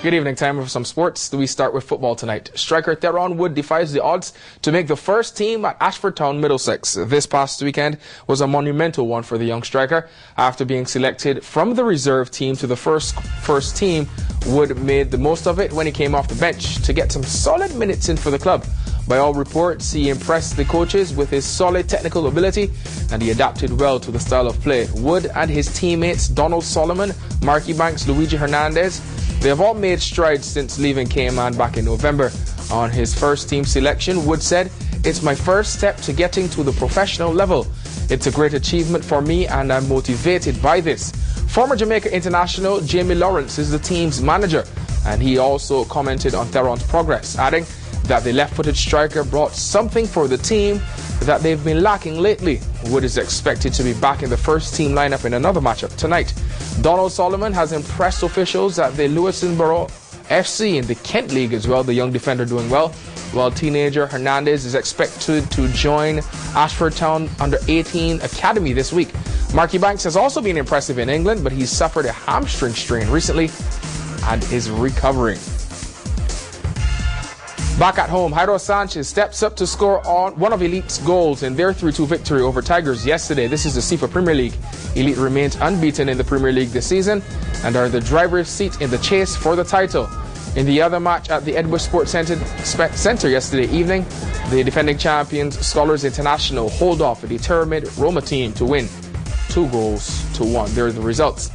Good evening, time for some sports. We start with football tonight. Striker Theron Wood defies the odds to make the first team at Ashford Town Middlesex. This past weekend was a monumental one for the young striker. After being selected from the reserve team to the first team, Wood made the most of it when he came off the bench to get some solid minutes in for the club. By all reports, he impressed the coaches with his solid technical ability and he adapted well to the style of play. Wood and his teammates Donald Solomon, Marky Banks, Luigi Hernandez, they have all made strides since leaving Cayman back in November. On his first team selection, Wood said, "It's my first step to getting to the professional level. It's a great achievement for me and I'm motivated by this." Former Jamaica international Jamie Lawrence is the team's manager and he also commented on Theron's progress, adding that the left-footed striker brought something for the team that they've been lacking lately. Wood is expected to be back in the first team lineup in another matchup tonight. Donald Solomon has impressed officials at the Lewisboro FC in the Kent League as well, the young defender doing well, while teenager Hernandez is expected to join Ashford Town Under-18 Academy this week. Marky Banks has also been impressive in England, but he's suffered a hamstring strain recently and is recovering. Back at home, Jairo Sanchez steps up to score on one of Elite's goals in their 3-2 victory over Tigers yesterday. This is the CFA Premier League. Elite remains unbeaten in the Premier League this season and are the driver's seat in the chase for the title. In the other match at the Edinburgh Sports Centre yesterday evening, the defending champions Scholars International hold off a determined Roma team to win 2-1. There are the results.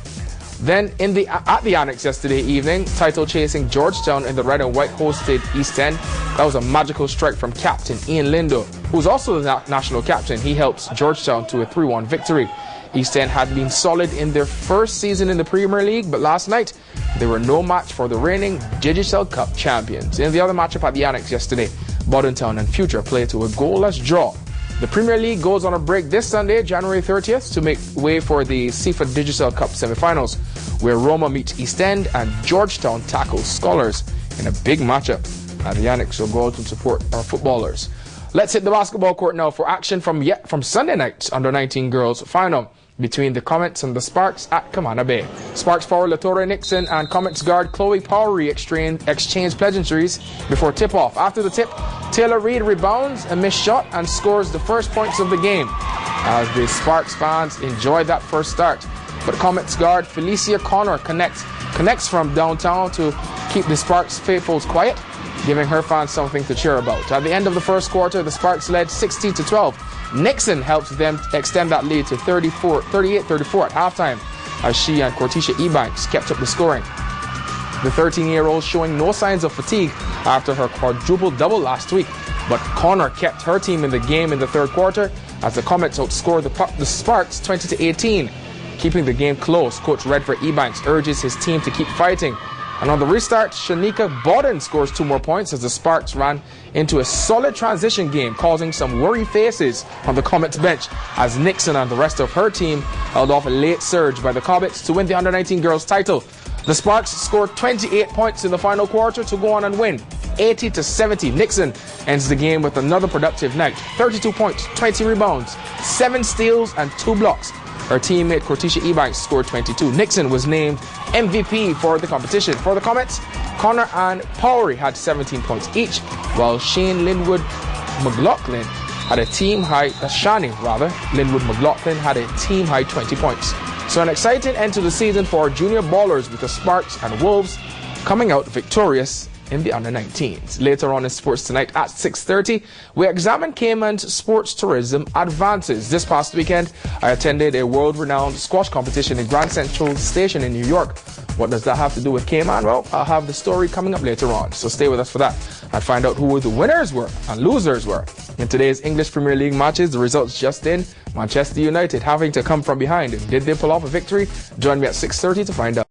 Then at the Annex yesterday evening, title-chasing Georgetown in the red and white hosted East End. That was a magical strike from captain Ian Lindo, who's also the national captain. He helps Georgetown to a 3-1 victory. East End had been solid in their first season in the Premier League, but last night they were no match for the reigning Digicel Cup champions. In the other matchup at the Annex yesterday, Bordentown and Future played to a goalless draw. The Premier League goes on a break this Sunday, January 30th, to make way for the CFA Digicel Cup semi-finals, where Roma meets East End and Georgetown tackles Scholars in a big matchup at the Annex. So go out and support our footballers. Let's hit the basketball court now for action from Sunday night's Under-19 Girls final between the Comets and the Sparks at Cayman Bay. Sparks forward Latoya Nixon and Comets guard Chloe Powery exchanged pleasantries before tip-off. After the tip, Taylor Reid rebounds a missed shot and scores the first points of the game as the Sparks fans enjoy that first start. But Comets guard Felicia Connor connects from downtown to keep the Sparks faithfuls quiet, giving her fans something to cheer about. At the end of the first quarter, the Sparks led 60-12. Nixon helped them extend that lead to 38-34 at halftime as she and Cortisha Ebanks kept up the scoring. The 13-year-old showing no signs of fatigue after her quadruple double last week, but Connor kept her team in the game in the third quarter as the Comets outscored the Sparks 20-18. Keeping the game close, Coach Redford Ebanks urges his team to keep fighting. And on the restart, Shanika Borden scores 2 more points as the Sparks ran into a solid transition game, causing some worried faces on the Comets bench as Nixon and the rest of her team held off a late surge by the Comets to win the Under-19 Girls title. The Sparks scored 28 points in the final quarter to go on and win 80-70. Nixon ends the game with another productive night. 32 points, 20 rebounds, 7 steals and 2 blocks. Her teammate Cortisha Ebanks scored 22. Nixon was named MVP for the competition. For the Comets, Connor and Powery had 17 points each, while Shane Linwood McLaughlin had a team high, Linwood McLaughlin had a team high 20 points. So an exciting end to the season for our junior ballers with the Sparks and Wolves coming out victorious in the Under-19s. Later on in sports tonight at 6:30, we examine Cayman's sports tourism advances. This past weekend, I attended a world-renowned squash competition in Grand Central Station in New York. What does that have to do with Cayman? Well, I'll have the story coming up later on, so stay with us for that and find out who the winners were and losers were. In today's English Premier League matches, the results just in: Manchester United having to come from behind. Did they pull off a victory? Join me at 6:30 to find out.